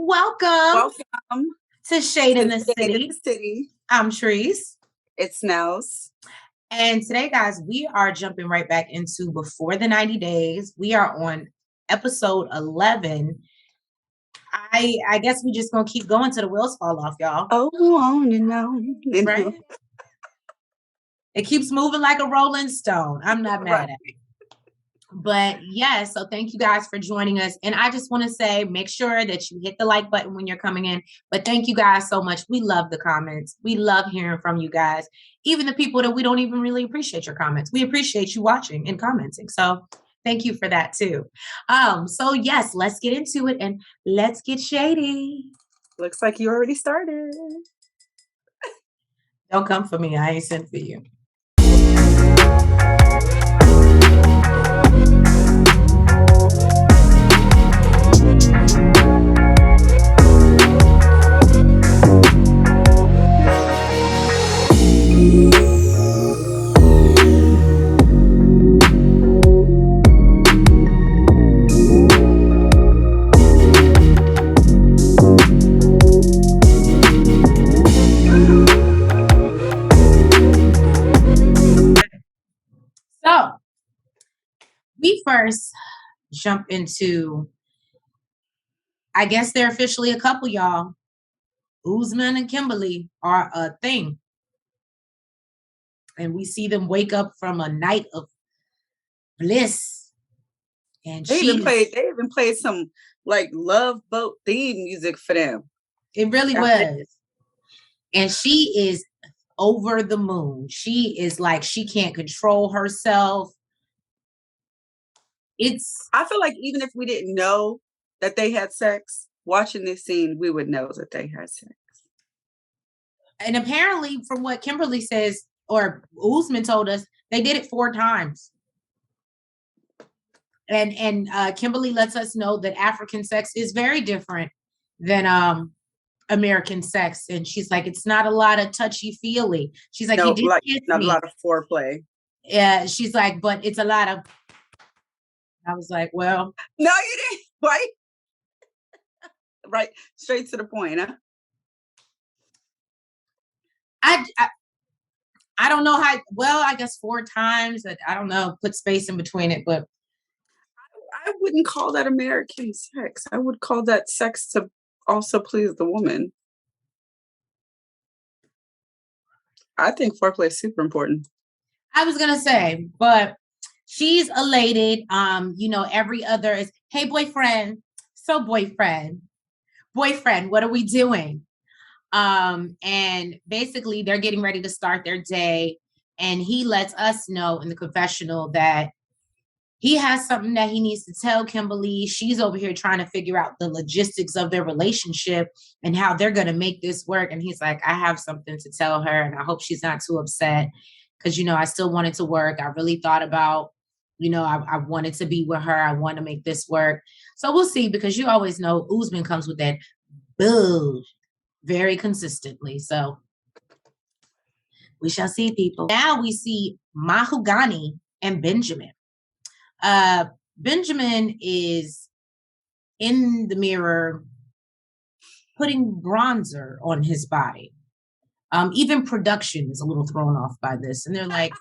Welcome Welcome to Shade in to the Shade in City. the City. I'm Treese. It's Nels. And today, guys, we are jumping right back into Before the 90 Days. We are on episode 11. I guess we just gonna keep going till the wheels fall off, y'all. Oh, on and on. Right? It keeps moving like a rolling stone. I'm not mad at it. But yes, so thank you guys for joining us. And I just want to say, make sure that you hit the like button when you're coming in. But thank you guys so much. We love the comments. We love hearing from you guys. Even the people that we don't even really appreciate your comments. We appreciate you watching and commenting. So thank you for that too. So yes, let's get into it and let's get shady. Looks like you already started. Don't come for me. I ain't sent for you. So we first jump into, I guess they're officially a couple, y'all. Usman and Kimberly are a thing. And we see them wake up from a night of bliss. And they even played some like Love Boat theme music for them. It really was. And she is over the moon. She is like, she can't control herself. I feel like even if we didn't know that they had sex, watching this scene, we would know that they had sex. And apparently, from what Kimberly says, or Usman told us, they did it 4 times. And Kimberly lets us know that African sex is very different than American sex. And she's like, it's not a lot of touchy-feely. She's like, no, you did kiss not me. a lot of foreplay. Yeah, she's like, but it's a lot of. I was like, well, no, you didn't. Right? Right, straight to the point, huh? I don't know how. Well, I guess 4 times. I don't know. Put space in between it, but I wouldn't call that American sex. I would call that sex to also please the woman. I think foreplay is super important. I was gonna say, but she's elated. Every other is, hey, boyfriend. So boyfriend, what are we doing? And basically they're getting ready to start their day. And he lets us know in the confessional that he has something that he needs to tell Kimberly. She's over here trying to figure out the logistics of their relationship and how they're going to make this work. And he's like, I have something to tell her, and I hope she's not too upset because, I still wanted to work. I really thought about, I wanted to be with her. I want to make this work. So we'll see, because you always know Usman comes with that boo very consistently. So we shall see, people. Now we see Mahogany and Benjamin. Benjamin is in the mirror putting bronzer on his body. Even production is a little thrown off by this. And they're like,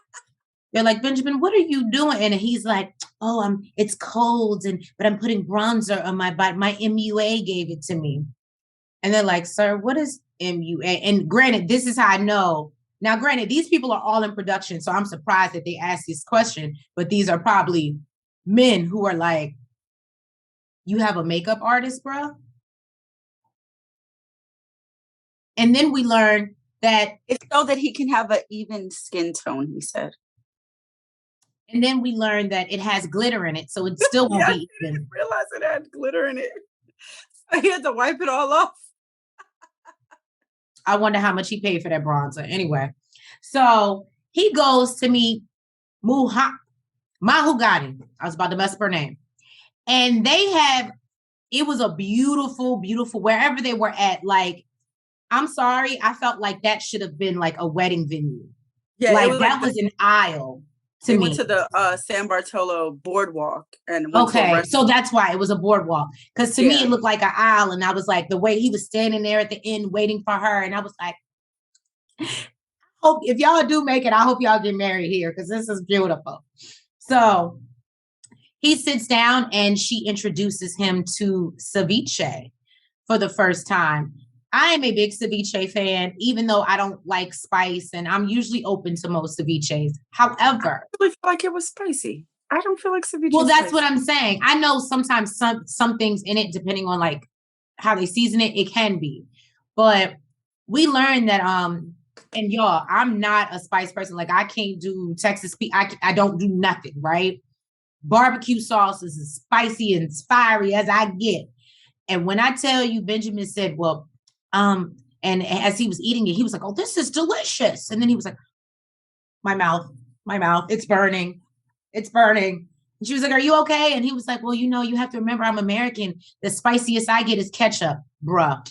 Benjamin, what are you doing? And he's like, oh, it's cold, but I'm putting bronzer on my body. My MUA gave it to me. And they're like, sir, what is MUA? And granted, this is how I know. Now, granted, these people are all in production, so I'm surprised that they asked this question, but these are probably men who are like, you have a makeup artist, bro? And then we learn that it's so that he can have an even skin tone, he said. And then we learn that it has glitter in it, so it still won't be even. I didn't realize it had glitter in it. He had to wipe it all off. I wonder how much he paid for that bronzer. Anyway, so he goes to meet Mahogany. I was about to mess up her name. And it was a beautiful, beautiful, wherever they were at. Like, I'm sorry, I felt like that should have been like a wedding venue. Yeah, that was an aisle. to They me. went to the San Bartolo boardwalk and went to a Okay, restaurant. so that's why it was a boardwalk. Because to me, Yeah. it looked like an aisle, and I was like, the way he was standing there at the end waiting for her, and I was like, hope if y'all do make it, I hope y'all get married here because this is beautiful. So he sits down and she introduces him to ceviche for the first time. I am a big ceviche fan, even though I don't like spice, and I'm usually open to most ceviches. However, I really feel like it was spicy. I don't feel like ceviche. well, that's what I'm saying. I know sometimes some things in it, depending on like how they season it, it can be. But we learned that and y'all, I'm not a spice person. Like I can't do Texas. I don't do nothing, right? Barbecue sauce is as spicy and fiery as I get. And when I tell you, Benjamin said, well, and as he was eating it, he was like, oh, this is delicious. And then he was like, my mouth, it's burning. It's burning. And she was like, are you okay? And he was like, well, you know, you have to remember I'm American. The spiciest I get is ketchup. Bruh.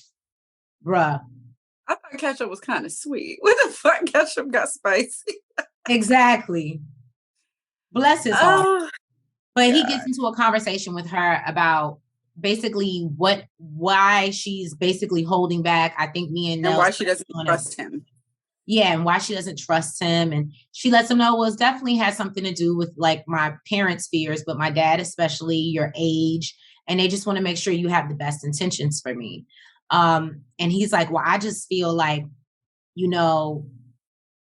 I thought ketchup was kind of sweet. What the fuck? Ketchup got spicy. Exactly. Bless his heart. But he gets into a conversation with her about basically why she's basically holding back. I think me and why she doesn't trust him. Yeah, and why she doesn't trust him. And she lets him know, well, it definitely has something to do with like my parents' fears, but my dad, especially your age. And they just want to make sure you have the best intentions for me. And he's like, well, I just feel like, you know,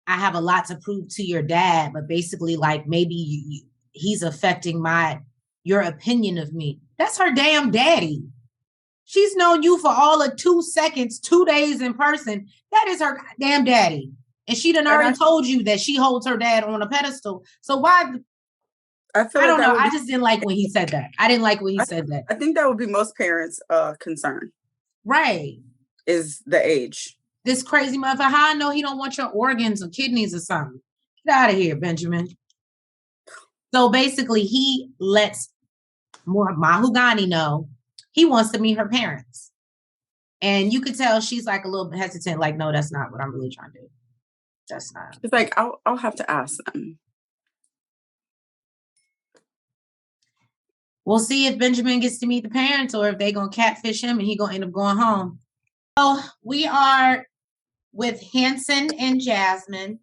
I have a lot to prove to your dad, but basically like maybe he's affecting your opinion of me. That's her damn daddy. She's known you for all of 2 seconds, 2 days in person. That is her damn daddy. And she done already told you that she holds her dad on a pedestal. So why? I don't know. I just didn't like when he said that. I didn't like when he said that. I think that would be most parents' concern. Right. Is the age. This crazy mother. How I know he don't want your organs or kidneys or something. Get out of here, Benjamin. So basically, he lets Mahogany know he wants to meet her parents. And you could tell she's like a little bit hesitant, like, no, that's not what I'm really trying to do. That's not. It's like, I'll have to ask them. We'll see if Benjamin gets to meet the parents or if they're going to catfish him and he's going to end up going home. So we are with Hanson and Jasmine.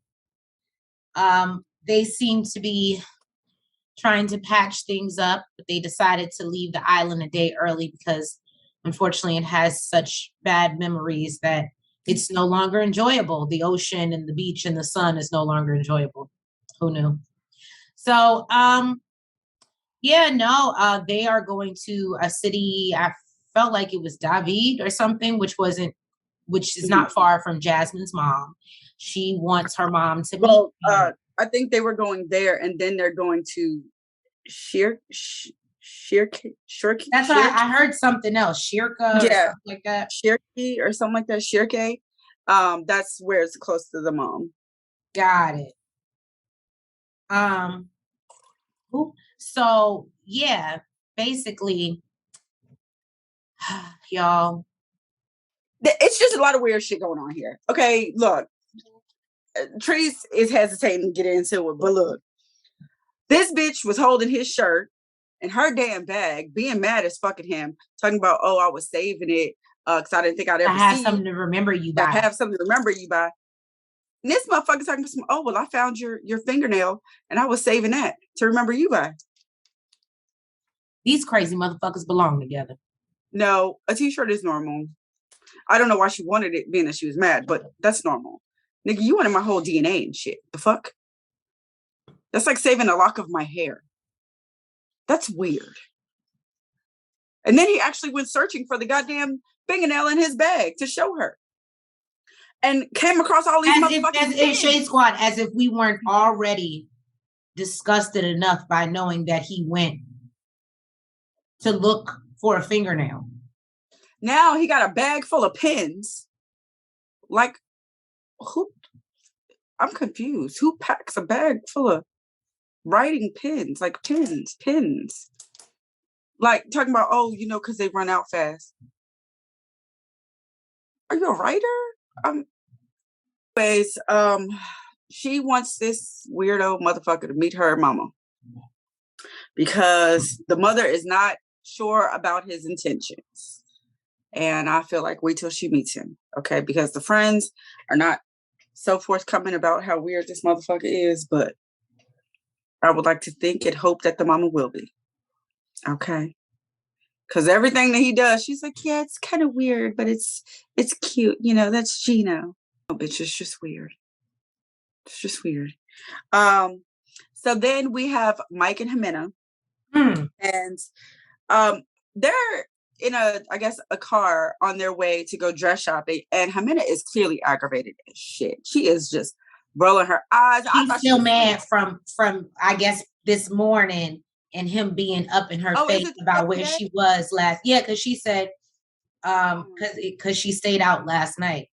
They seem to be trying to patch things up, but they decided to leave the island a day early because unfortunately it has such bad memories that it's no longer enjoyable. The ocean and the beach and the sun is no longer enjoyable. Who knew? So, they are going to a city. I felt like it was David or something, which is not far from Jasmine's mom. She wants her mom to meet. I think they were going there, and then they're going to Shirky. That's why I heard something else. Shirka, or something like that. Shirky or something like that. Shirke. That's where it's close to the mom. Got it. So yeah, basically, y'all. It's just a lot of weird shit going on here. Okay, look. Treese is hesitating to get into it, but look, this bitch was holding his shirt and her damn bag, being mad as fuck at him, talking about, oh, I was saving it because I didn't think I'd ever see have something to remember you by. I have something to remember you by. And this motherfucker talking about, oh, well, I found your fingernail and I was saving that to remember you by. These crazy motherfuckers belong together. No, a t-shirt is normal. I don't know why she wanted it, being that she was mad, but that's normal. Nigga, you wanted my whole DNA and shit. The fuck? That's like saving a lock of my hair. That's weird. And then he actually went searching for the goddamn fingernail in his bag to show her. And came across all these motherfuckers. In Shade Squad, as if we weren't already disgusted enough by knowing that he went to look for a fingernail. Now he got a bag full of pins. Like, who? I'm confused. Who packs a bag full of writing pins? Like pins. Like talking about, oh, because they run out fast. Are you a writer? Anyways, she wants this weirdo motherfucker to meet her mama because the mother is not sure about his intentions. And I feel like wait till she meets him, okay? Because the friends are not so forthcoming about how weird this motherfucker is, but I would like to think and hope that the mama will be, okay? Because everything that he does, she's like, yeah, it's kind of weird, but it's cute. You know, that's Gino. Oh, bitch, it's just weird. It's just weird. So then we have Mike and Jimena. And they're in I guess a car on their way to go dress shopping, and Jimena is clearly aggravated as shit. She is just rolling her eyes. She's still mad from I guess this morning and him being up in her face about where she was last. Yeah, because she said because she stayed out last night.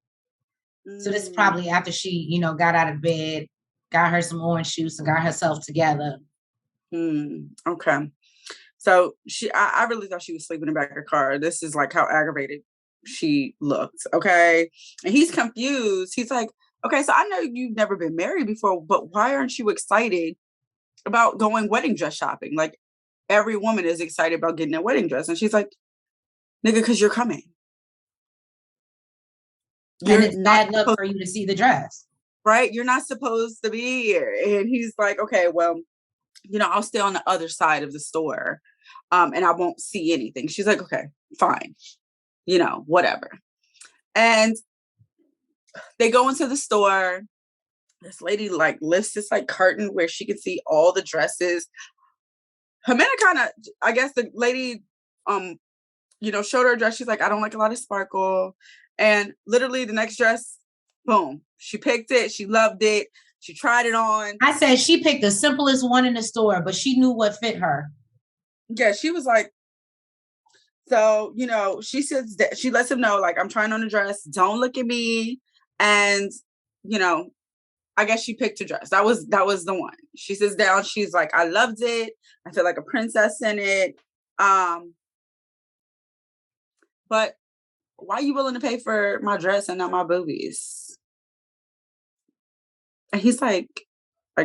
So this is probably after she, you know, got out of bed, got her some orange juice and got herself together. Okay. So I really thought she was sleeping in the back of her car. This is like how aggravated she looked. Okay. And he's confused. He's like, okay, so I know you've never been married before, but why aren't you excited about going wedding dress shopping? Like every woman is excited about getting a wedding dress. And she's like, nigga, because you're coming. And it's bad luck for you to see the dress. Right? You're not supposed to be here. And he's like, okay, well, you know, I'll stay on the other side of the store. And I won't see anything. She's like, okay, fine. You know, whatever. And they go into the store. This lady like lifts this like curtain where she can see all the dresses. Jimena kind of, I guess the lady, you know, showed her a dress. She's like, I don't like a lot of sparkle. And literally the next dress, boom, she picked it. She loved it. She tried it on. I said she picked the simplest one in the store, but she knew what fit her. Yeah, she was like, so, you know, she says that she lets him know, like, I'm trying on a dress. Don't look at me. And, you know, I guess she picked a dress. That was the one. She sits down. She's like, I loved it. I feel like a princess in it. But why are you willing to pay for my dress and not my boobies? And he's like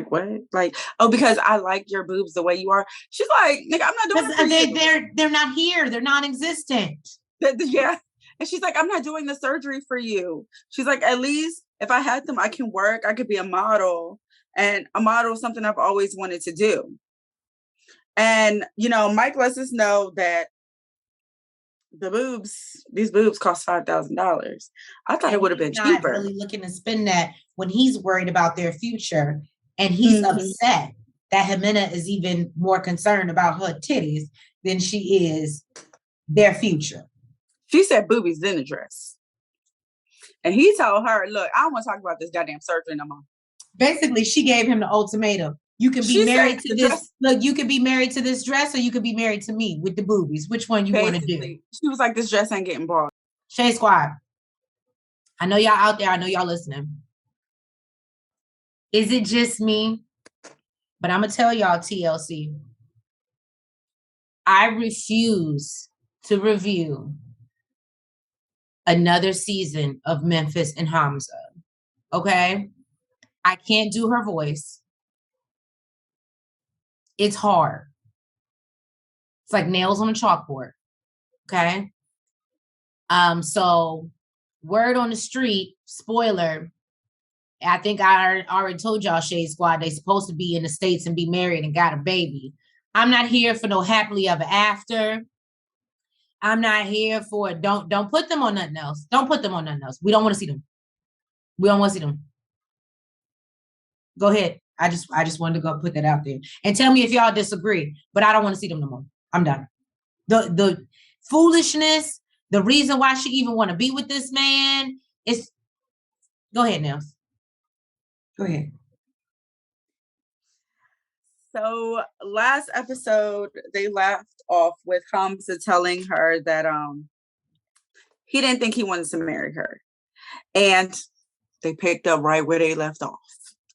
what? Like, oh, because I like your boobs the way you are. She's like, nigga, I'm not doing it. They're not here. They're non-existent. Yeah. And she's like, I'm not doing the surgery for you. She's like, at least if I had them, I can work. I could be a model. And a model is something I've always wanted to do. And, you know, Mike lets us know that these boobs cost $5,000. I thought it would have been cheaper. Really looking to spend that when he's worried about their future. And he's upset that Jimena is even more concerned about her titties than she is their future. She said boobies in the dress. And he told her, look, I don't want to talk about this goddamn surgery no more. Basically, she gave him the ultimatum. You can be married to this. Look, you can be married to this dress or you can be married to me with the boobies. Which one you want to do? She was like, this dress ain't getting bought. Shade Squad. I know y'all out there. I know y'all listening. Is it just me? But I'm going to tell y'all, TLC. I refuse to review another season of Memphis and Hamza. Okay? I can't do her voice. It's hard. It's like nails on a chalkboard. Okay? So word on the street, spoiler, I think I already told y'all, Shade Squad, they supposed to be in the States and be married and got a baby. I'm not here for no happily ever after. I'm not here for don't put them on nothing else. Don't put them on nothing else. We don't want to see them. We don't want to see them. Go ahead. I just wanted to go put that out there and tell me if y'all disagree, but I don't want to see them no more. I'm done. The foolishness, the reason why she even want to be with this man is. Go ahead, Nels. Go ahead. So last episode, they left off with Hamza telling her that he didn't think he wanted to marry her. And they picked up right where they left off.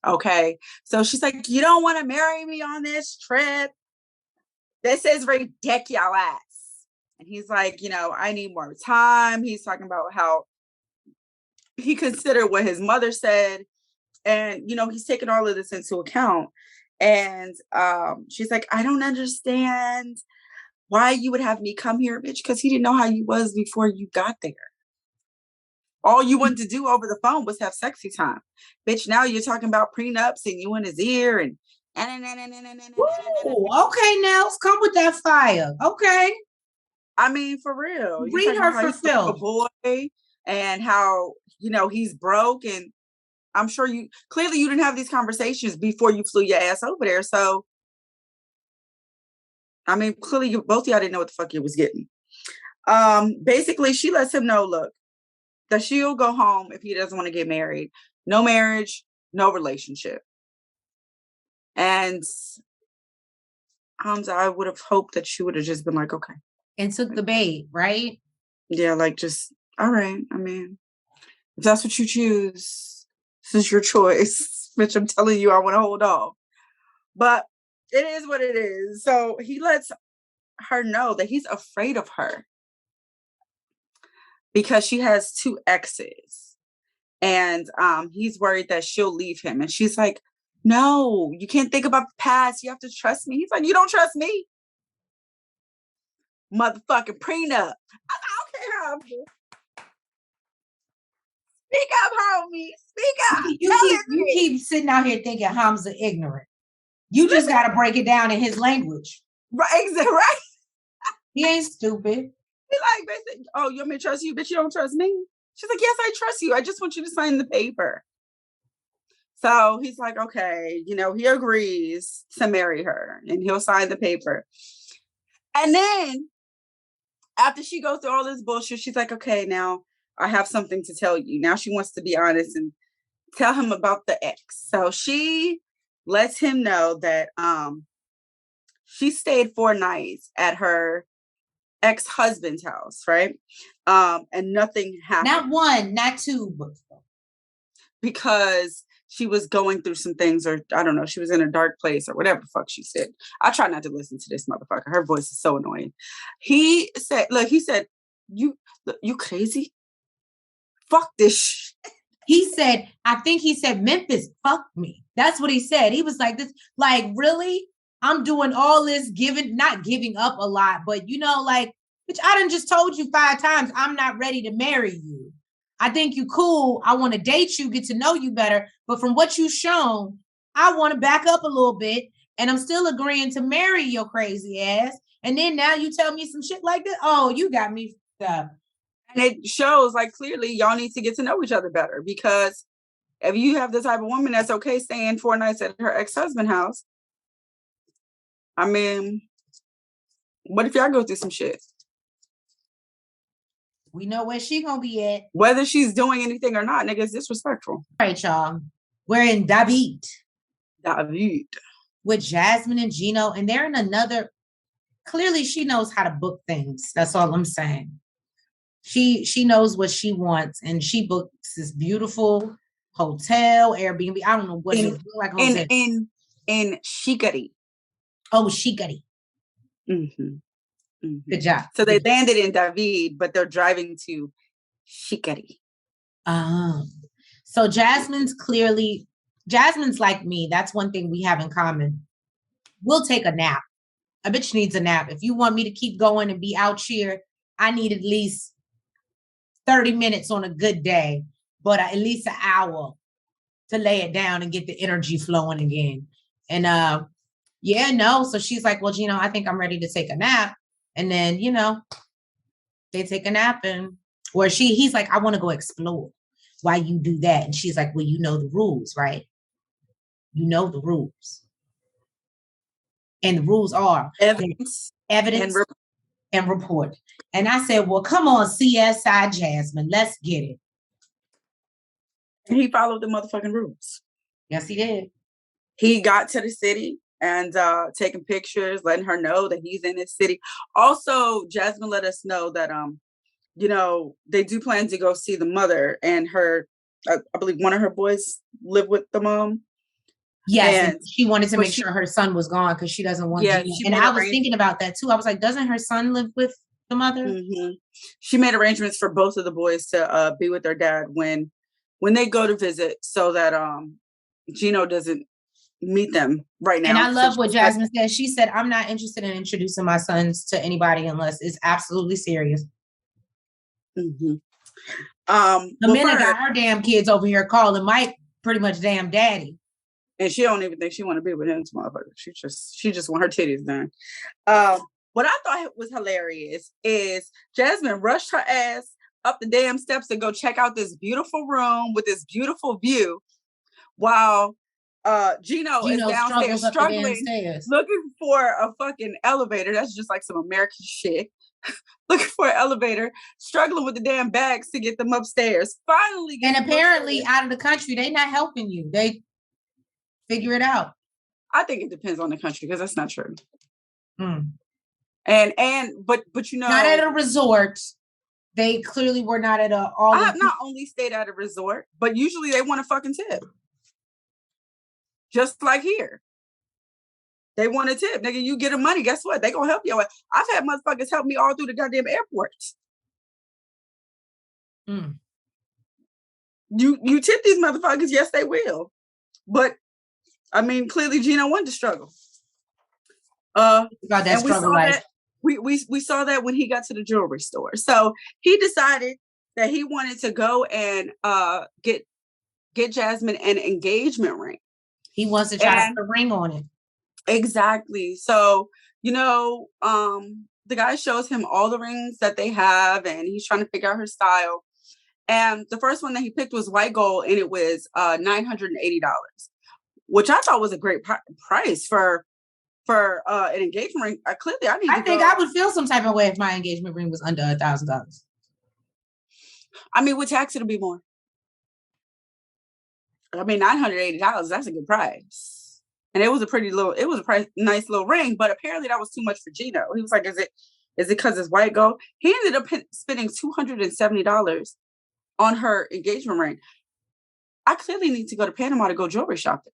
Okay. So she's like, you don't want to marry me on this trip? This is ridiculous. And he's like, you know, I need more time. He's talking about how he considered what his mother said. And, he's taking all of this into account. And she's like, I don't understand why you would have me come here, bitch, because he didn't know how you was before you got there. All you wanted to do over the phone was have sexy time. Bitch, now you're talking about prenups and you in his ear and Ooh, okay, Nels, come with that fire. Okay. I mean, for real. You're Read talking her about how for he's a filth. boy and how, he's broke. And I'm sure you didn't have these conversations before you flew your ass over there. So, I mean, clearly both of y'all didn't know what the fuck you was getting. Basically, she lets him know, look, that she'll go home if he doesn't want to get married. No marriage, no relationship. And I would have hoped that she would have just been like, okay. And took the bait, right? Yeah, like just, all right. I mean, if that's what you choose, this is your choice. Bitch, I'm telling you, I want to hold off. But it is what it is. So he lets her know that he's afraid of her because she has 2 exes. And he's worried that she'll leave him. And she's like, no, you can't think about the past. You have to trust me. He's like, you don't trust me? Motherfucking prenup. Okay, homie. Speak up, homie. Speak up. You keep sitting out here thinking Hamza ignorant. You just got to break it down in his language. Right, right. He ain't stupid. He like, basically, oh, you want me to trust you, but you don't trust me? She's like, yes, I trust you. I just want you to sign the paper. So he's like, okay, he agrees to marry her and he'll sign the paper. And then after she goes through all this bullshit, she's like, okay, now I have something to tell you. Now she wants to be honest and tell him about the ex. So she lets him know that she stayed 4 nights at her ex-husband's house, right? And nothing happened. Not 1, not 2, but because she was going through some things, or I don't know, she was in a dark place or whatever the fuck she said. I try not to listen to this motherfucker. Her voice is so annoying. He said, you crazy? Fuck this shit. He said, I think he said, Memphis, fuck me. That's what he said. He was like, this, like, really? I'm doing all this not giving up a lot, but like, bitch, I done just told you 5 times, I'm not ready to marry you. I think you cool. I want to date you, get to know you better. But from what you've shown, I want to back up a little bit. And I'm still agreeing to marry your crazy ass. And then now you tell me some shit like that. Oh, you got me stuff. And it shows like clearly y'all need to get to know each other better, because if you have the type of woman that's okay staying 4 nights at her ex-husband's house, I mean, what if y'all go through some shit? We know where she gonna be at. Whether she's doing anything or not, nigga, it's disrespectful. All right, y'all. We're in David. With Jasmine and Gino, and they're in another. Clearly, she knows how to book things. That's all I'm saying. She knows what she wants, and she books this beautiful hotel, Airbnb. I don't know what it is. Like in Shigari. Oh, Shigari. Mm-hmm. Mm-hmm. Good job. So they landed in David, but they're driving to Shigari. So Jasmine's like me. That's one thing we have in common. We'll take a nap. A bitch needs a nap. If you want me to keep going and be out here, I need at least 30 minutes on a good day, but at least an hour to lay it down and get the energy flowing again. And so she's like, well, Gino, I think I'm ready to take a nap. And then, they take a nap, and he's like, I want to go explore. Why you do that? And she's like, well, you know the rules, right? You know the rules. And the rules are evidence and report. And I said, well, come on, CSI Jasmine, let's get it. And he followed the motherfucking rules. Yes, he did. He got to the city and taking pictures, letting her know that he's in his city. Also, Jasmine let us know that, they do plan to go see the mother, and her, I believe one of her boys live with the mom. Yes, and she wanted to make sure her son was gone because she doesn't want to. And I was thinking about that too. I was like, doesn't her son live with the mother? Mm-hmm. She made arrangements for both of the boys to be with their dad when they go to visit, so that Gino doesn't meet them right now. And I love what Jasmine said. She said, I'm not interested in introducing my sons to anybody unless it's absolutely serious. Mm-hmm. The minute got her damn kids over here calling Mike pretty much damn daddy. And she don't even think she want to be with him, motherfucker. She just want her titties done. What I thought was hilarious is Jasmine rushed her ass up the damn steps to go check out this beautiful room with this beautiful view, while Gino is downstairs struggling, looking for a fucking elevator. That's just like some American shit. Looking for an elevator, struggling with the damn bags to get them upstairs. Finally, and apparently out of the country, they not helping you. They figure it out. I think it depends on the country because that's not true. Mm. But you know, not at a resort. They clearly were not at a. I have not only stayed at a resort, but usually they want a fucking tip. Just like here. They want a tip. Nigga, you get them money. Guess what? They gonna help you. I've had motherfuckers help me all through the goddamn airports. Mm. You tip these motherfuckers, yes, they will. But I mean, clearly Gino wanted to struggle. About that struggle life. We saw that when he got to the jewelry store. So he decided that he wanted to go and get Jasmine an engagement ring. He wants to try to put a ring on it. Exactly. So, you know, the guy shows him all the rings that they have, and he's trying to figure out her style. And the first one that he picked was white gold, and it was $980, which I thought was a great price for an engagement ring. I think I would feel some type of way if my engagement ring was under $1,000. I mean, with tax, it'll be more. I mean, $980, that's a good price. And it was a nice little ring, but apparently that was too much for Gino. He was like, is it because it's white gold? He ended up spending $270 on her engagement ring. I clearly need to go to Panama to go jewelry shopping.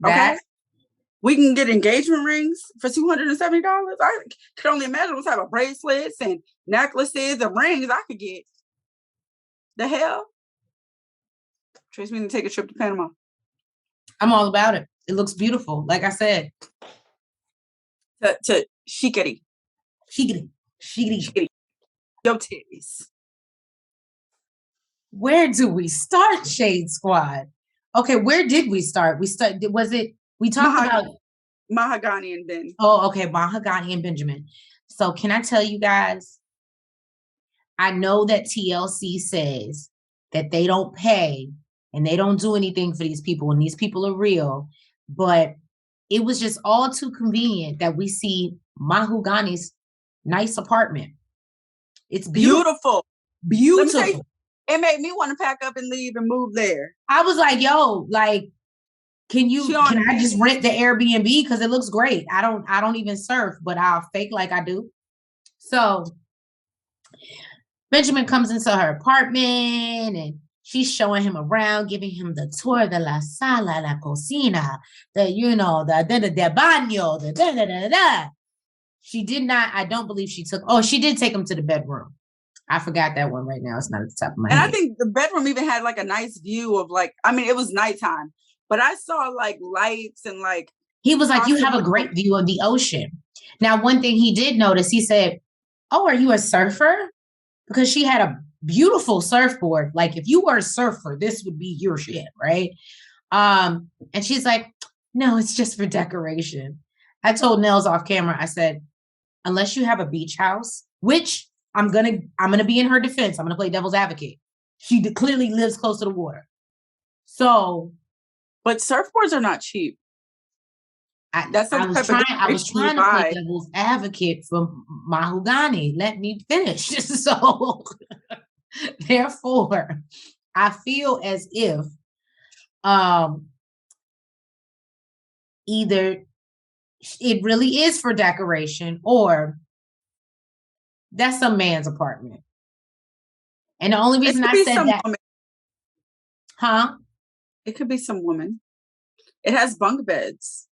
Okay? We can get engagement rings for $270. I can only imagine what type of bracelets and necklaces and rings I could get. The hell? Trace me to take a trip to Panama. I'm all about it. It looks beautiful. Like I said. To shikari. Shikari. Yo titties. Where do we start, Shade Squad? Okay, where did we start? We talked about Mahogany and Ben. Oh, okay, Mahogany and Benjamin. So can I tell you guys, I know that TLC says that they don't pay and they don't do anything for these people, and these people are real, but it was just all too convenient that we see Mahogany's nice apartment. It's beautiful. Beautiful. It made me want to pack up and leave and move there. I was like, yo, like, can I just rent the Airbnb? Because it looks great. I don't even surf, but I'll fake like I do. So Benjamin comes into her apartment and she's showing him around, giving him the tour de la sala, la cocina, the baño, the da-da-da-da. She did not, I don't believe she did take him to the bedroom. I forgot that one right now. It's not at the top of my head. And I think the bedroom even had like a nice view of like, I mean, it was nighttime, but I saw like lights and like. He was like, you have a great view of the ocean. Now, one thing he did notice, he said, oh, are you a surfer? Because she had a beautiful surfboard. Like if you were a surfer, this would be your shit, right? And she's like, no, it's just for decoration. I told Nels off camera, I said, unless you have a beach house, which I'm gonna be in her defense. I'm gonna play devil's advocate. She clearly lives close to the water. So, but surfboards are not cheap. I was trying to play devil's advocate for Mahogany. Let me finish. So, therefore, I feel as if either it really is for decoration or that's some man's apartment. And the only reason I said that, woman. It could be some woman. It has bunk beds.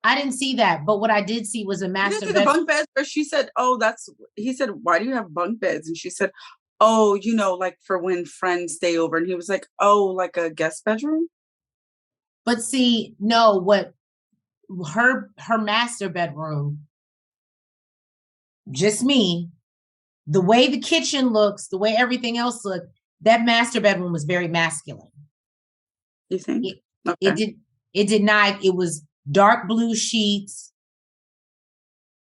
I didn't see that, but what I did see was a master bed. The bunk beds where she said, he said, why do you have bunk beds? And she said, Oh, like for when friends stay over, and he was like, oh, like a guest bedroom. But see, no, what her master bedroom, just me, the way the kitchen looks, the way everything else looked, that master bedroom was very masculine. You think? It did not. It was dark blue sheets.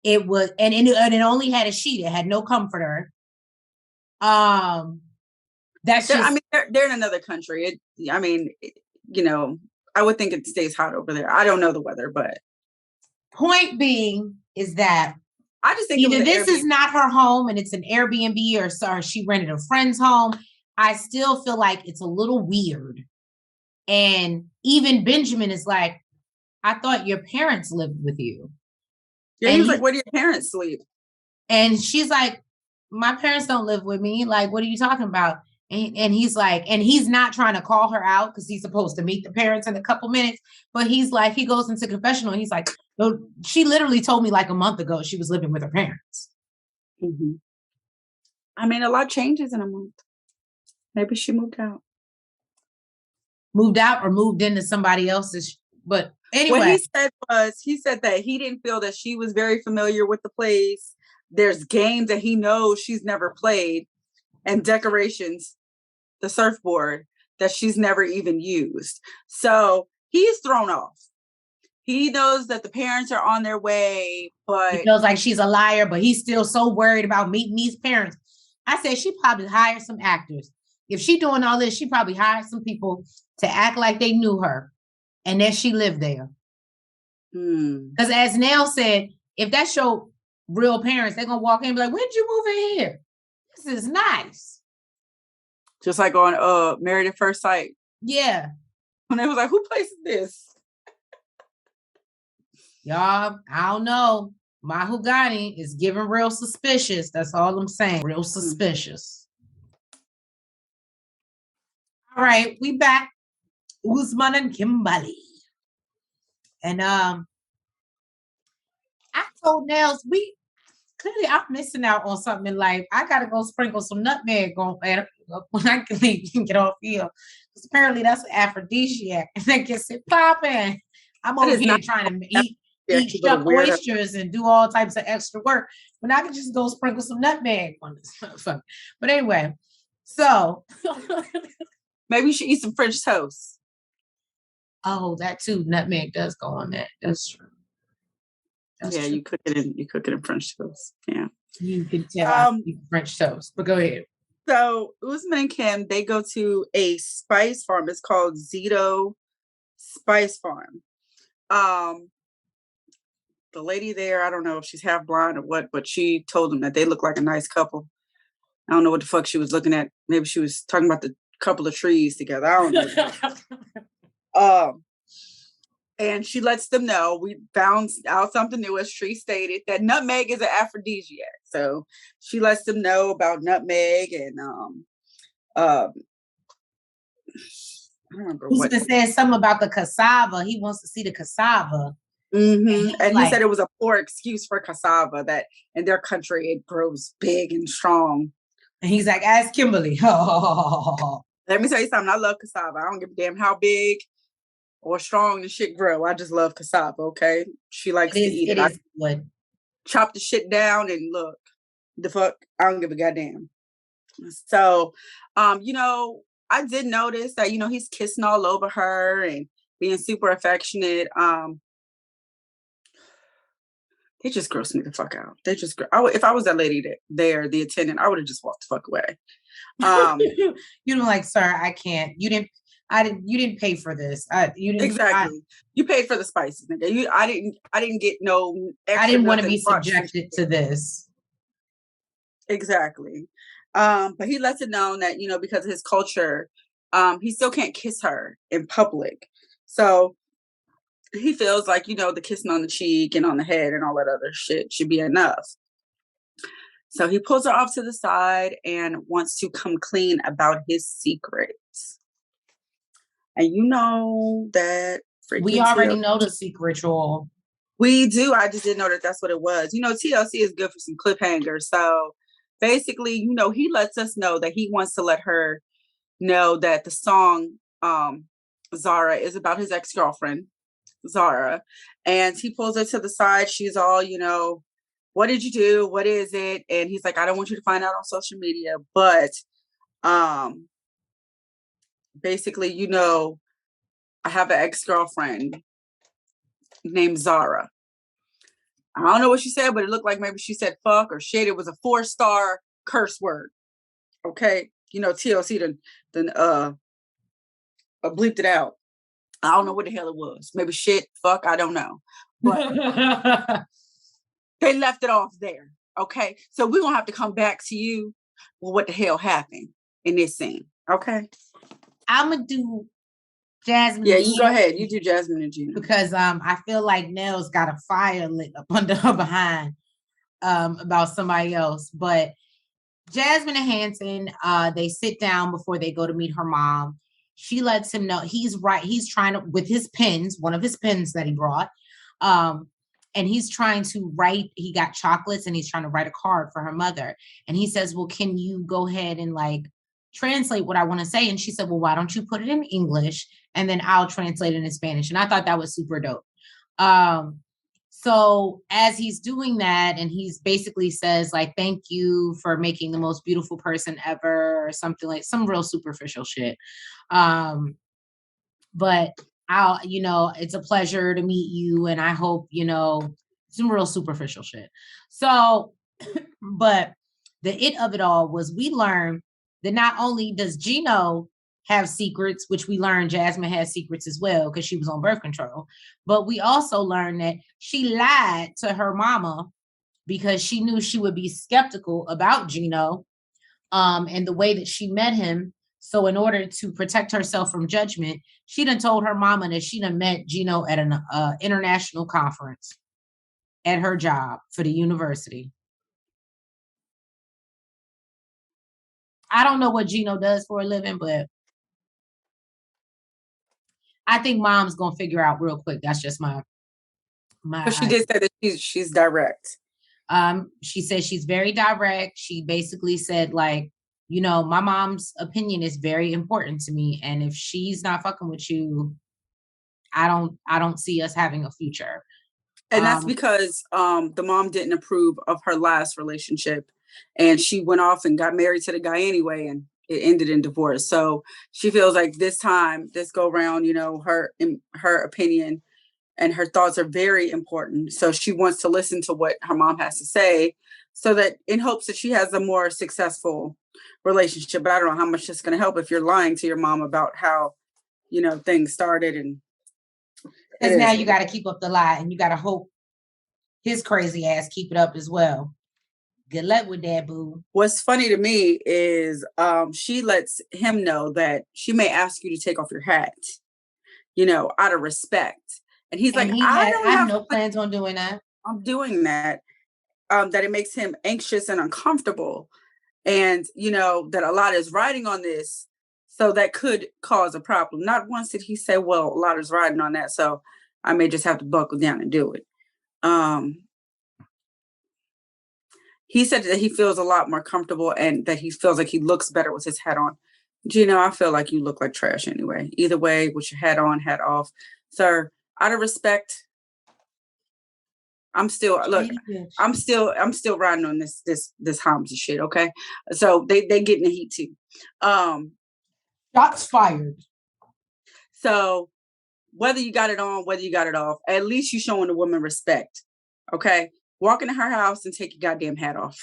It was, and it only had a sheet. It had no comforter. That's just. I mean, they're in another country. I would think it stays hot over there. I don't know the weather, but point being is that I just think either this is not her home and it's an Airbnb, or she rented a friend's home. I still feel like it's a little weird. And even Benjamin is like, I thought your parents lived with you. Yeah, he was like, where do your parents sleep? And she's like, my parents don't live with me. Like, what are you talking about? And he's like, and he's not trying to call her out because he's supposed to meet the parents in a couple minutes. But he's like, he goes into confessional and he's like, no, she literally told me like a month ago she was living with her parents. Mm-hmm. I mean, a lot changes in a month. Maybe she moved out. Moved out or moved into somebody else's. But anyway. What he said that he didn't feel that she was very familiar with the place. There's games that he knows she's never played and decorations, the surfboard, that she's never even used. So he's thrown off. He knows that the parents are on their way, but he feels like she's a liar, but he's still so worried about meeting these parents. I said she probably hired some actors. If she doing all this, she probably hired some people to act like they knew her and that she lived there. Because as Nell said, if that's your real parents, they're going to walk in and be like, when did you move in here? This is nice. Just like on Married at First Sight. Yeah. When they was like, who places this? Y'all, I don't know. Mahogany is giving real suspicious. That's all I'm saying. Real suspicious. All right, we back. Usman and Kimberly. And I told Nels, I'm missing out on something in life. I gotta go sprinkle some nutmeg on when I can leave and get off here. Because apparently that's an aphrodisiac. And that gets it popping. I'm over here trying to eat shuck oysters and do all types of extra work when I can just go sprinkle some nutmeg on this motherfucker. But anyway, so maybe you should eat some French toast. Oh, that too. Nutmeg does go on that. That's true. That's true. You cook it in French toast. Yeah. You can tell French toast, but go ahead. So Usman and Kim, they go to a spice farm. It's called Zito Spice Farm. The lady there, I don't know if she's half blind or what, but she told them that they look like a nice couple. I don't know what the fuck she was looking at. Maybe she was talking about the couple of trees together. I don't know. And she lets them know, we found out something new, as Tree stated, that nutmeg is an aphrodisiac. So she lets them know about nutmeg and I don't remember what. He said something about the cassava. He wants to see the cassava. Mm-hmm. And he said it was a poor excuse for cassava, that in their country it grows big and strong. And he's like, ask Kimberly. Let me tell you something. I love cassava. I don't give a damn how big or strong the shit grow. I just love cassava, okay? She likes to eat it. I chop the shit down and look, the fuck, I don't give a goddamn. So, I did notice that, he's kissing all over her and being super affectionate. They just gross me the fuck out. They just, if I was that lady there, the attendant, I would have just walked the fuck away. You know, like, sir, I can't. You didn't pay for this. You didn't exactly. You paid for the spices, nigga. I didn't get no extra. I didn't want to be subjected to this. Exactly. But he lets it known that, because of his culture, he still can't kiss her in public. So he feels like, the kissing on the cheek and on the head and all that other shit should be enough. So he pulls her off to the side and wants to come clean about his secrets. And you know that we already know the secret, y'all. We do. I just didn't know that that's what it was. TLC is good for some cliffhangers. So basically, he lets us know that he wants to let her know that the song Zara is about his ex-girlfriend, Zara. And he pulls her to the side. She's all, what did you do? What is it? And he's like, I don't want you to find out on social media, but basically, I have an ex-girlfriend named Zara. I don't know what she said, but it looked like maybe she said fuck or shit. It was a 4-star curse word. Okay. TLC then bleeped it out. I don't know what the hell it was. Maybe shit, fuck, I don't know. But they left it off there. Okay. So we're gonna have to come back to you. Well, what the hell happened in this scene? Okay. I'm gonna do Jasmine. Yeah, you go ahead. You do Jasmine and Gina. Because I feel like Nell's got a fire lit up under her behind about somebody else. But Jasmine and Hanson, they sit down before they go to meet her mom. She lets him know he's right. He's trying to, with his pens, one of his pens that he brought, and he's trying to write. He got chocolates and he's trying to write a card for her mother. And he says, well, can you go ahead and translate what I want to say? And she said, well, why don't you put it in English and then I'll translate it in Spanish. And I thought that was super dope. So as he's doing that, and he's basically says thank you for making the most beautiful person ever, or something, like some real superficial shit. But it's a pleasure to meet you. And I hope, some real superficial shit. So, but the it of it all was we learned that not only does Gino have secrets, which we learned Jasmine has secrets as well because she was on birth control, but we also learned that she lied to her mama because she knew she would be skeptical about Gino and the way that she met him. So in order to protect herself from judgment, she done told her mama that she done met Gino at an international conference at her job for the university. I don't know what Gino does for a living, but I think mom's gonna figure out real quick. That's just my. But she did say that she's direct. She said she's very direct. She basically said my mom's opinion is very important to me, and if she's not fucking with you, I don't see us having a future. And that's because the mom didn't approve of her last relationship, and she went off and got married to the guy anyway, and it ended in divorce. So she feels like this go round, her opinion and her thoughts are very important. So she wants to listen to what her mom has to say, so that in hopes that she has a more successful relationship. But I don't know how much it's going to help if you're lying to your mom about how, things started. And because now you got to keep up the lie, and you got to hope his crazy ass keep it up as well. Good luck with that, boo. What's funny to me is she lets him know that she may ask you to take off your hat, out of respect. And he's like, I have no plans on doing that. I'm doing that. That it makes him anxious and uncomfortable. And, that a lot is riding on this. So that could cause a problem. Not once did he say, well, a lot is riding on that, so I may just have to buckle down and do it. He said that he feels a lot more comfortable and that he feels like he looks better with his hat on. Gino, I feel like you look like trash anyway. Either way, with your hat on, hat off. Sir, out of respect, I'm still riding on this Hamza shit, okay? So they getting the heat too. Shots fired. So whether you got it on, whether you got it off, at least you showing the woman respect. Okay? Walk into her house and take your goddamn hat off.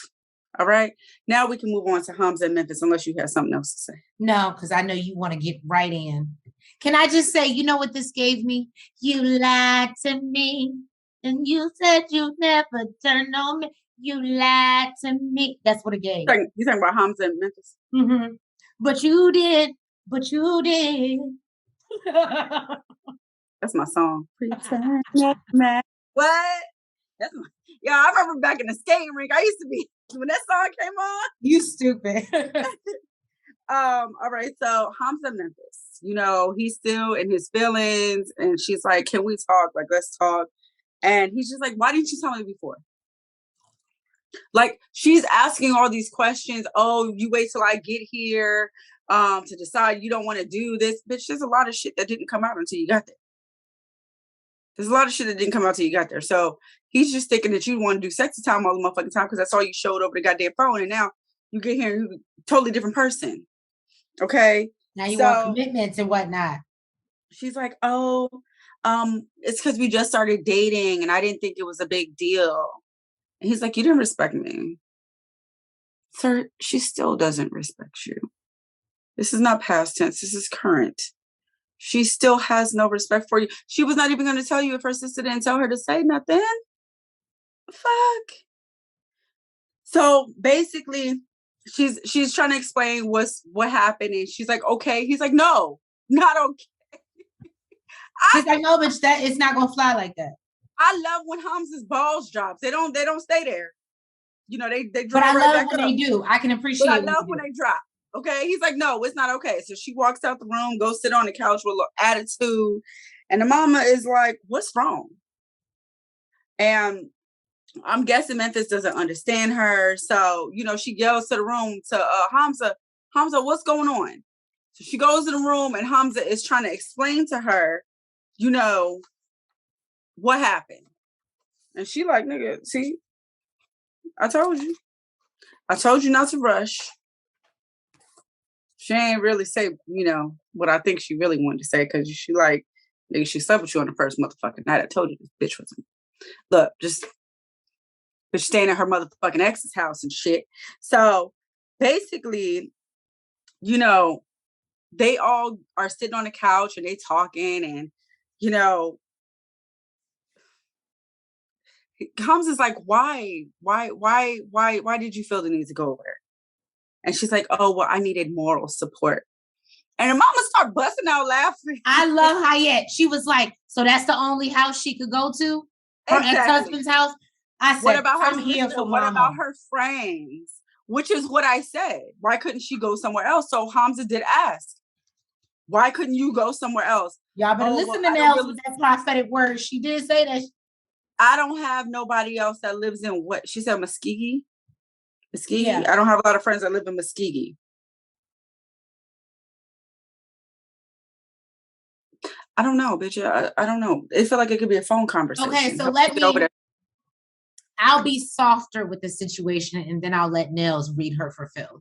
All right? Now we can move on to Hamza and Memphis, unless you have something else to say. No, because I know you want to get right in. Can I just say, you know what this gave me? You lied to me, and you said you'd never turn on me. You lied to me. That's what it gave. You talking about Hamza and Memphis? Mm-hmm. But you did. That's my song. What? That's my, I remember back in the skating rink. I used to be when that song came on. You stupid. All right. So Hamza Memphis, he's still in his feelings, and she's like, "Can we talk? Let's talk." And he's just like, "Why didn't you tell me before?" Like, she's asking all these questions. Oh, you wait till I get here to decide you don't want to do this. Bitch, there's a lot of shit that didn't come out until you got there. There's a lot of shit that didn't come out till you got there. So he's just thinking that you want to do sexy time all the motherfucking time because that's all you showed over the goddamn phone. And now you get here and you're a totally different person. Okay? Now you want commitments and whatnot. She's like, oh, it's because we just started dating and I didn't think it was a big deal. And he's like, you didn't respect me. Sir, she still doesn't respect you. This is not past tense. This is current. She still has no respect for you. She was not even going to tell you if her sister didn't tell her to say nothing. Fuck. So basically, she's trying to explain what happened, and she's like, okay. He's like, no, not okay. He's like, no, bitch, that it's not gonna fly like that. I love when Hamza's balls drops. They don't stay there. You know, they drop. But I love when they do. I can appreciate. But I love when they drop. Okay, he's like, no, it's not okay. So she walks out the room, goes sit on the couch with a little attitude, and the mama is like, what's wrong? And I'm guessing Memphis doesn't understand her. So, you know, she yells to the room to Hamza, what's going on? So she goes in the room and Hamza is trying to explain to her, you know, what happened. And she like, nigga, see, I told you not to rush. She ain't really say, you know, what I think she really wanted to say, because she like, nigga, she slept with you on the first motherfucking night. I told you this bitch wasn't. Look, just bitch staying at her motherfucking ex's house and shit. So basically, you know, they all are sitting on the couch and they talking, and you know, Hamza's like, why did you feel the need to go over there? And she's like, oh, well, I needed moral support. And her mama started busting out laughing. I love Hayette. She was like, so that's the only house she could go to? Her ex-husband's house? I said, what about her I'm here for what mama. about her friends? Which is what I said. Why couldn't she go somewhere else? So Hamza did ask, why couldn't you go somewhere else? Y'all better listen to Nels. That's prophetic word. She did say that. I don't have nobody else that lives in what? She said Muskegee? Muskegee? Yeah. I don't have a lot of friends that live in Muskegee. I don't know, bitch. I don't know. It felt like it could be a phone conversation. Okay, so let me over there. I'll be softer with the situation, and then I'll let Nels read her for filth.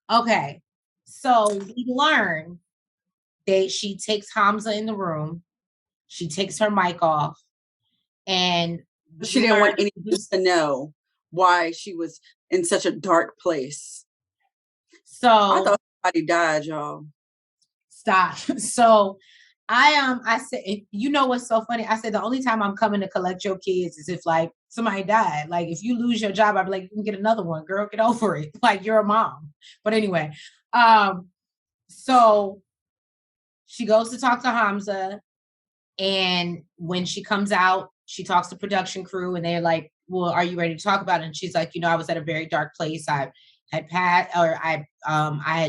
Okay, so we learn that she takes Hamza in the room. She takes her mic off, and she didn't want anyone to know why she was in such a dark place. So I thought somebody died, y'all. Stop. So I said, you know what's so funny? I said the only time I'm coming to collect your kids is if like somebody died. Like if you lose your job, I'd be like, you can get another one, girl, get over it. Like you're a mom. But anyway, so she goes to talk to Hamza, and when she comes out, she talks to production crew, and they're like, well, are you ready to talk about it? And she's like, you know, I was at a very dark place. I had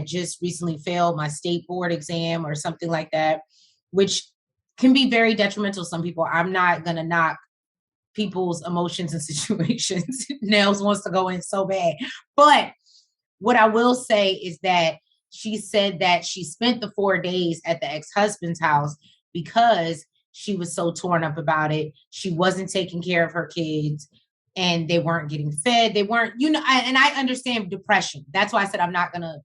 just recently failed my state board exam or something like that, which can be very detrimental to some people. I'm not going to knock people's emotions and situations. Nels wants to go in so bad. But what I will say is that she said that she spent the 4 days at the ex-husband's house because she was so torn up about it. She wasn't taking care of her kids, and they weren't getting fed. They weren't, you know, and I understand depression. That's why I said I'm not going to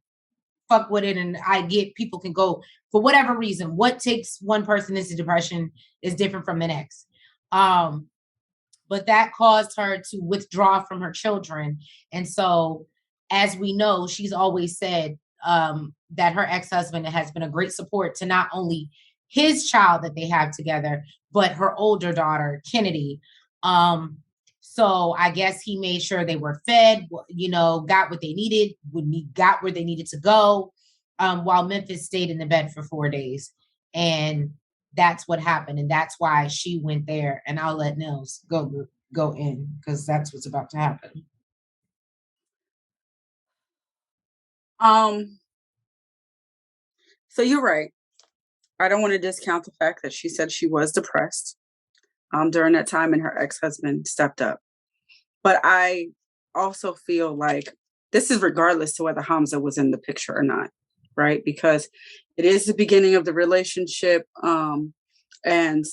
fuck with it. And I get people can go for whatever reason. What takes one person into depression is different from the next. But that caused her to withdraw from her children. And so, as we know, she's always said that her ex-husband has been a great support to not only his child that they have together, but her older daughter, Kennedy. So I guess he made sure they were fed, you know, got what they needed, got where they needed to go, while Memphis stayed in the bed for 4 days. And that's what happened. And that's why she went there. And I'll let Nils go in, because that's what's about to happen. So you're right. I don't want to discount the fact that she said she was depressed during that time, and her ex-husband stepped up. But I also feel like this is regardless to whether Hamza was in the picture or not, right? Because it is the beginning of the relationship. And,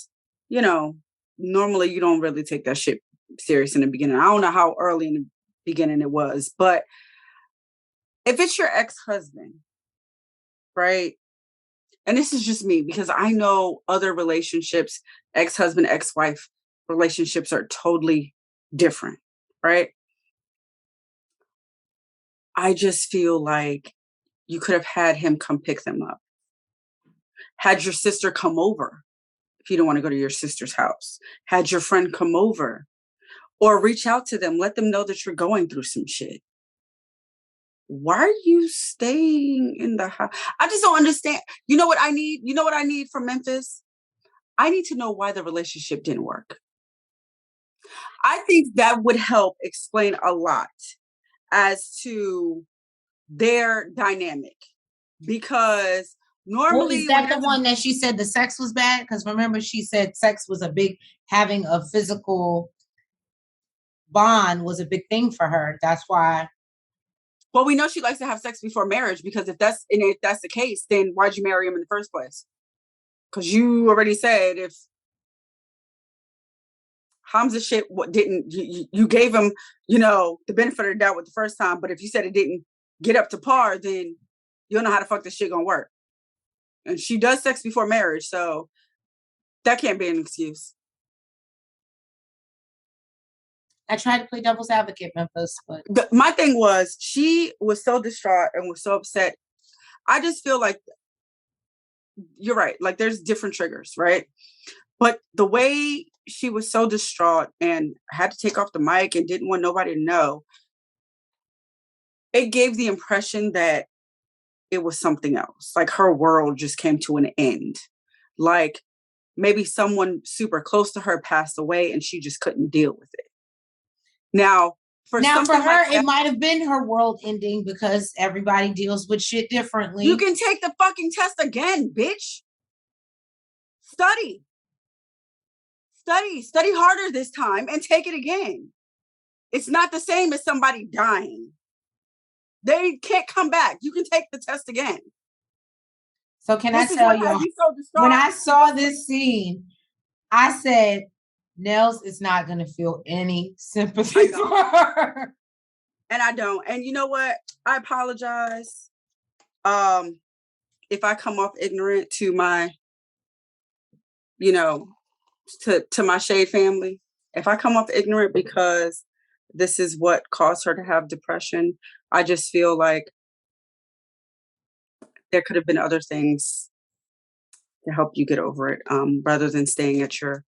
you know, normally you don't really take that shit serious in the beginning. I don't know how early in the beginning it was, but if it's your ex-husband, right? And this is just me because I know other relationships, ex-husband, ex-wife relationships are totally different, right? I just feel like you could have had him come pick them up. Had your sister come over if you don't want to go to your sister's house. Had your friend come over or reach out to them. Let them know that you're going through some shit. Why are you staying in the house? I just don't understand. You know what I need? You know what I need from Memphis? I need to know why the relationship didn't work. I think that would help explain a lot as to their dynamic. Because normally, is that the one that she said the sex was bad? Because remember, she said sex was a big, having a physical bond was a big thing for her. That's why. Well, we know she likes to have sex before marriage, because if that's the case, then why'd you marry him in the first place? Because you already said if Hamza shit didn't, you gave him, the benefit of the doubt with the first time, but if you said it didn't get up to par, then you don't know how the fuck this shit gonna work. And she does sex before marriage, so that can't be an excuse. I tried to play devil's advocate, Memphis, but my thing was she was so distraught and was so upset. I just feel like you're right. Like there's different triggers, right? But the way she was so distraught and had to take off the mic and didn't want nobody to know, it gave the impression that it was something else. Like her world just came to an end. Like maybe someone super close to her passed away and she just couldn't deal with it. Now, for her, like that, it might have been her world ending because everybody deals with shit differently. You can take the fucking test again, bitch. Study harder this time and take it again. It's not the same as somebody dying. They can't come back. You can take the test again. So can I tell you, when I saw this scene, I said, Nels is not going to feel any sympathy for her. And I don't. And you know what? I apologize if I come off ignorant to my, to my Shade family. If I come off ignorant because this is what caused her to have depression, I just feel like there could have been other things to help you get over it, rather than staying at your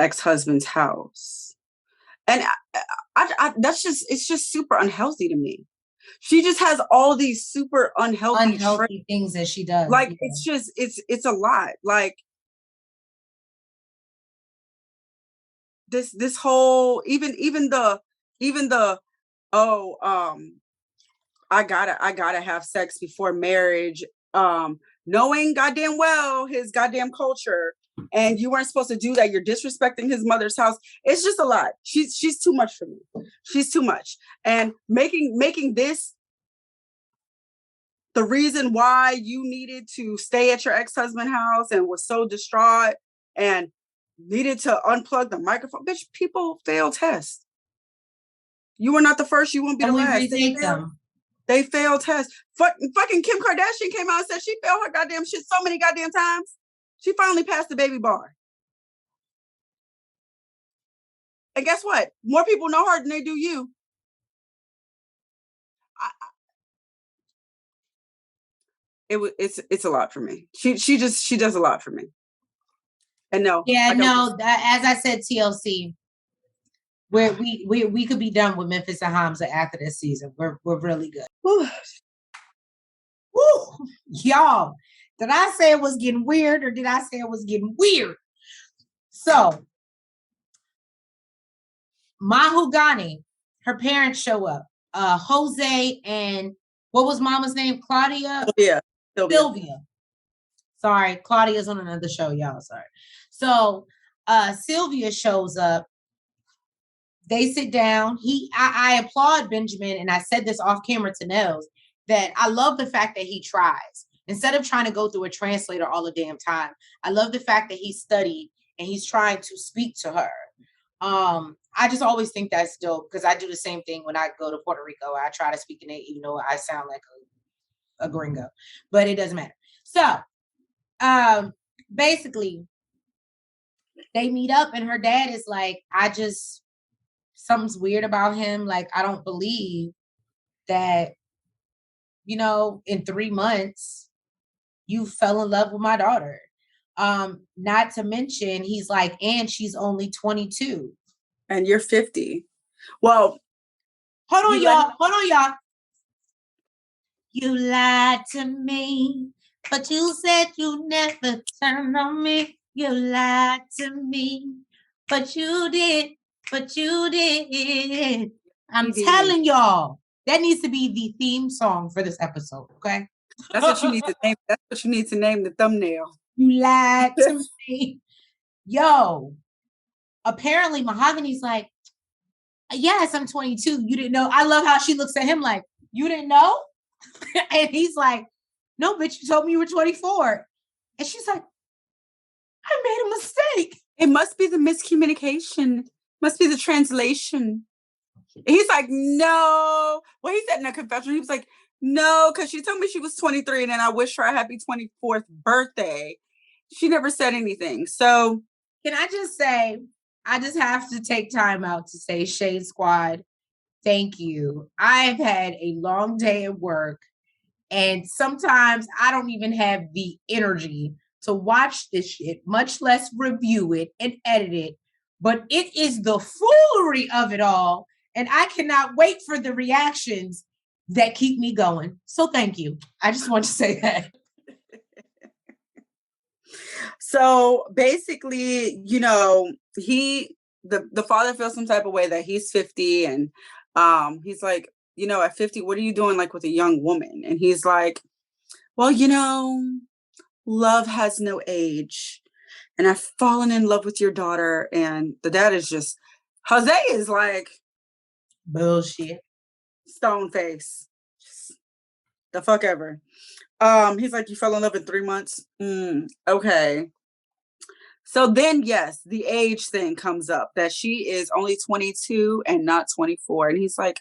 ex-husband's house. And it's just super unhealthy to me. She just has all these super unhealthy things that she does. Like, it's a lot. Like this whole, even the, I gotta have sex before marriage, knowing goddamn well his goddamn culture, and you weren't supposed to do that. You're disrespecting his mother's house. It's just a lot. She's too much for me. She's too much. And making this the reason why you needed to stay at your ex-husband's house and was so distraught and needed to unplug the microphone. Bitch, people fail tests. You were not the first. You won't be the last. They failed tests. Fucking Kim Kardashian came out and said she failed her goddamn shit so many goddamn times. She finally passed the baby bar. And guess what? More people know her than they do you. It's a lot for me. She does a lot for me. And no. Yeah, no, as I said, TLC, where we could be done with Memphis and Hamza after this season. We're really good. Woo. Y'all, did I say it was getting weird or did I say it was getting weird? So Mahogany, her parents show up. Jose and what was mama's name? Claudia? Sylvia. Sorry, Claudia's on another show, y'all. Sorry. So Sylvia shows up. They sit down. I applaud Benjamin, and I said this off camera to Nels, that I love the fact that he tries. Instead of trying to go through a translator all the damn time, I love the fact that he studied and he's trying to speak to her. I just always think that's dope because I do the same thing when I go to Puerto Rico. I try to speak in it, even though I sound like a gringo, but it doesn't matter. So, basically, they meet up, and her dad is like, something's weird about him. Like, I don't believe that, in 3 months, you fell in love with my daughter. Not to mention, he's like, and she's only 22. And you're 50. Well, hold on, y'all. You lied to me, but you said you never turned on me. You lied to me, but you did. I'm telling y'all, that needs to be the theme song for this episode, okay? That's what you need to name. That's what you need to name the thumbnail. You lied to me. Yo, apparently Mahogany's like, yes, I'm 22. You didn't know. I love how she looks at him like, you didn't know? And he's like, no, bitch, you told me you were 24. And she's like, I made a mistake. It must be the miscommunication. Must be the translation. He's like, no. Well, he said in a confession, he was like, no, because she told me she was 23 and then I wished her a happy 24th birthday. She never said anything. So can I just say, I just have to take time out to say, Shade Squad, thank you. I've had a long day at work, and sometimes I don't even have the energy to watch this shit, much less review it and edit it. But it is the foolery of it all, and I cannot wait for the reactions that keep me going. So thank you. I just want to say that. So basically, the father feels some type of way that he's 50, and he's like, at 50, what are you doing like with a young woman? And he's like, well, love has no age, and I've fallen in love with your daughter. And the dad is just, Jose is like, bullshit, stone face, just the fuck ever. He's like, you fell in love in 3 months. Okay. So then, yes, the age thing comes up, that she is only 22 and not 24. And he's like,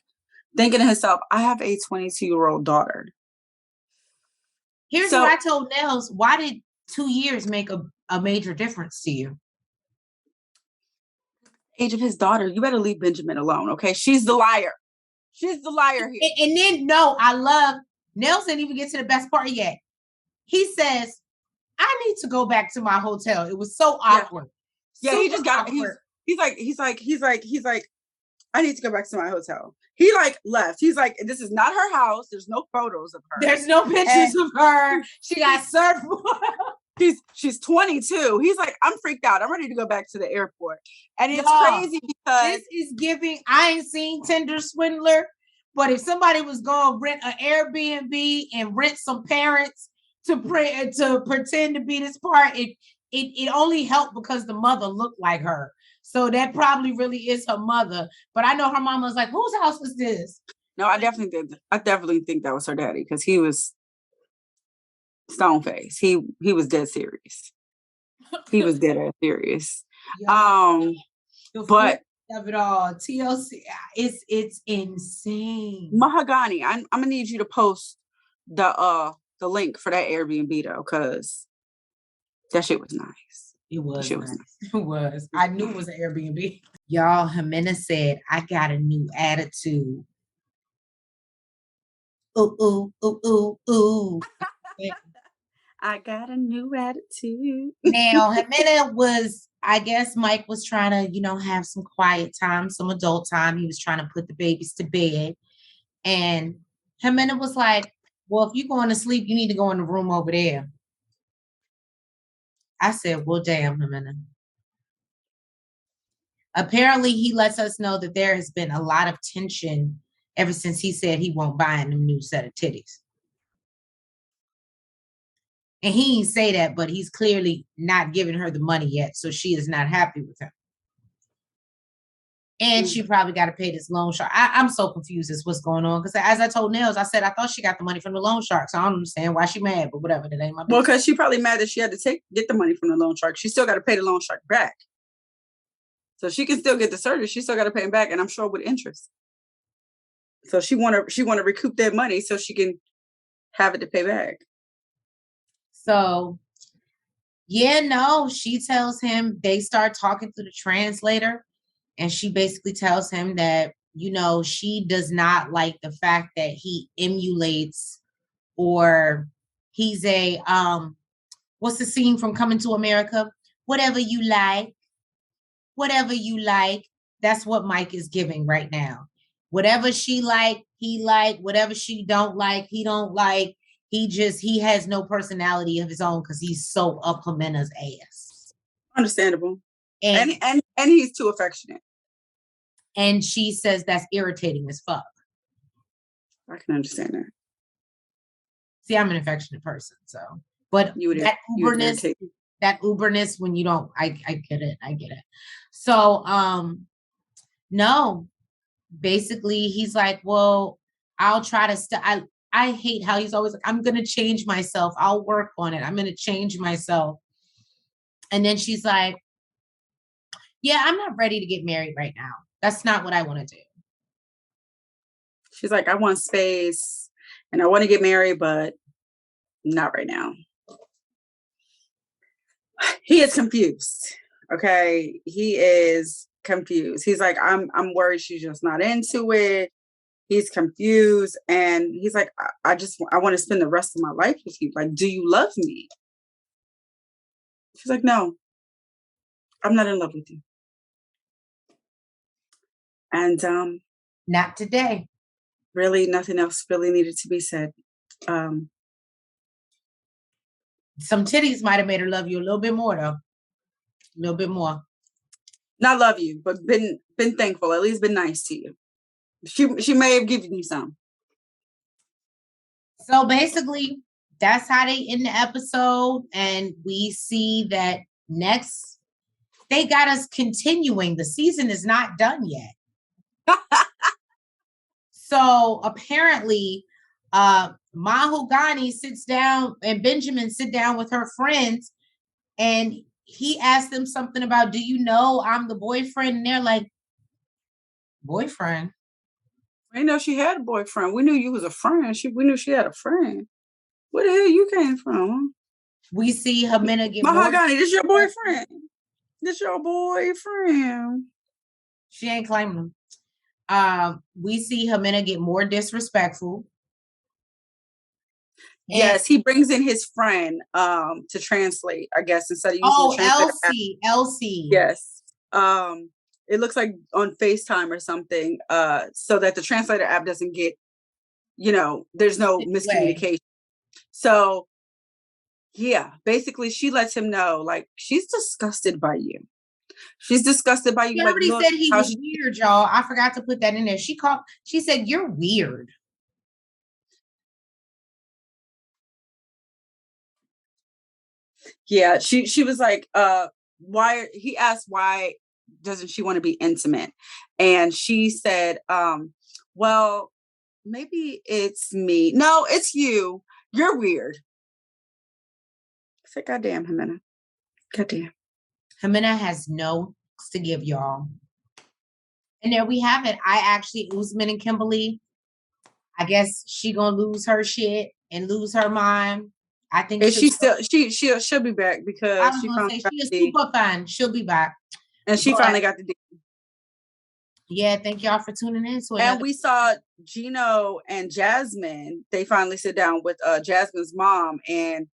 thinking to himself, I have a 22-year-old daughter. Here's what I told Nels. Why did 2 years make a major difference to you? Age of his daughter. You better leave Benjamin alone, okay? She's the liar. She's the liar here. And then, no, I love, Nels didn't even get to the best part yet. He says, I need to go back to my hotel. It was so awkward. Yeah, he just got awkward. He's like, I need to go back to my hotel. He like left. He's like, this is not her house. There's no photos of her. There's no pictures of her. She got served. She's 22. He's like, I'm freaked out. I'm ready to go back to the airport. And it's crazy because this is giving, I ain't seen Tinder Swindler, but if somebody was going to rent an Airbnb and rent some parents to pretend to be this part, it only helped because the mother looked like her. So that probably really is her mother. But I know her mama was like, whose house is this? No, I definitely think that was her daddy, because he was stone face. He was dead serious. He was dead serious. But of it all, TLC, it's insane. Mahogany, I'm gonna need you to post the link for that Airbnb though, because that shit was nice. It was nice. It was. I knew it was an Airbnb. Y'all, Jimena said, I got a new attitude. Ooh, ooh, ooh, ooh, ooh. I got a new attitude. Now, Jimena was, I guess Mike was trying to, have some quiet time, some adult time. He was trying to put the babies to bed. And Jimena was like, well, if you're going to sleep, you need to go in the room over there. I said, well, damn, Jimena. Apparently, he lets us know that there has been a lot of tension ever since he said he won't buy a new set of titties. And he didn't say that, but he's clearly not giving her the money yet, so she is not happy with him. And she probably got to pay this loan shark. I'm so confused as what's going on. Because as I told Nels, I said, I thought she got the money from the loan shark. So I don't understand why she mad, but whatever. That ain't my business. Well, because she probably mad that she had to get the money from the loan shark. She still got to pay the loan shark back. So she can still get the surgery. She still got to pay him back. And I'm sure with interest. So she want to recoup that money so she can have it to pay back. So, yeah, no, she tells him, they start talking to the translator. And she basically tells him that, you know, she does not like the fact that he emulates, or he's a, what's the scene from Coming to America? Whatever you like. That's what Mike is giving right now. Whatever she like, he like. Whatever she don't like, he don't like. He has no personality of his own because he's so up Jimena's ass. Understandable. And he's too affectionate. And she says that's irritating as fuck. I can understand that. See, I'm an affectionate person, so. But that uberness when you don't, I get it. So, no, basically he's like, well, I'll try to I hate how he's always like, I'm going to change myself. I'll work on it. I'm going to change myself. And then she's like, yeah, I'm not ready to get married right now. That's not what I want to do. She's like, I want space and I want to get married, but not right now. He is confused. Okay. He is confused. He's like, I'm worried she's just not into it. He's confused. And he's like, I want to spend the rest of my life with you. Like, do you love me? She's like, no, I'm not in love with you. And not today. Really, nothing else really needed to be said. Some titties might have made her love you a little bit more, though. A little bit more. Not love you, but been thankful. At least been nice to you. She may have given you some. So basically, that's how they end the episode, and we see that next they got us continuing. The season is not done yet. So apparently, Mahogany sits down and Benjamin sit down with her friends, and he asked them something about, do you know I'm the boyfriend? And they're like, boyfriend? I know she had a boyfriend. We knew you was a friend. We knew she had a friend. Where the hell you came from? We see Jimena get Mahogany, this your boyfriend. This your boyfriend. She ain't claiming him. We see Jimena get more disrespectful. Yes, he brings in his friend to translate, I guess, instead of using the Elsie. Yes. It looks like on FaceTime or something, so that the translator app doesn't get, there's no miscommunication. So yeah, basically she lets him know, like, she's disgusted by you. She's disgusted by you. She already said he was weird, y'all. I forgot to put that in there. She said, you're weird. Yeah, she was like, he asked why doesn't she want to be intimate? And she said, well, maybe it's me. No, it's you. You're weird. I said, goddamn, Jimena. Goddamn. Jimena has no to give, y'all. And there we have it. Usman and Kimberly, I guess she gonna lose her shit and lose her mind. I think she'll be back because she is super fun. She'll be back. And she finally got the deal. Yeah, thank y'all for tuning in. And we saw Gino and Jasmine. They finally sit down with Jasmine's mom, and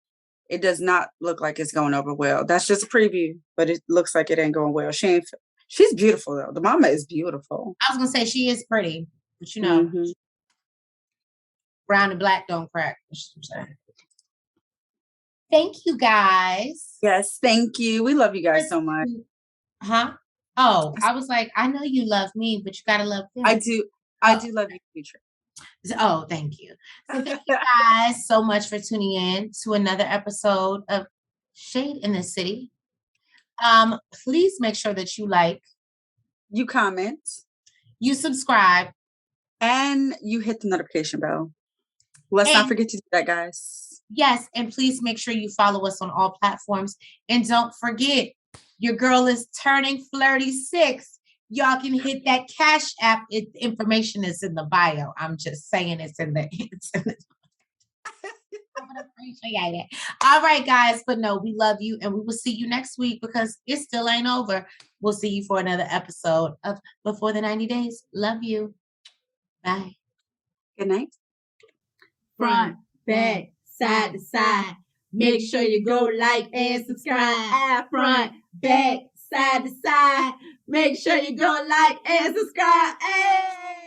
it does not look like it's going over well. That's just a preview, but it looks like it ain't going well. She's beautiful though. The mama is beautiful. I was gonna say she is pretty, but brown and black don't crack. Thank you guys. Yes, thank you. We love you guys so much. Huh? Oh, I was like, I know you love me, but you gotta love them. I do love you, future. Oh, thank you. So thank you guys so much for tuning in to another episode of Shade in the City. Please make sure that you like, You comment. You subscribe. And you hit the notification bell. Let's not forget to do that, guys. Yes, and please make sure you follow us on all platforms. And don't forget, your girl is turning flirty 6. Y'all can hit that Cashapp. Information is in the bio. I'm just saying it's in the I would appreciate it. All right, guys. But no, we love you, and we will see you next week because it still ain't over. We'll see you for another episode of Before the 90 Days. Love you. Bye. Good night. Front, back, side to side. Make sure you go like and subscribe. Front, back, side to side. Make sure you go like and subscribe. Hey!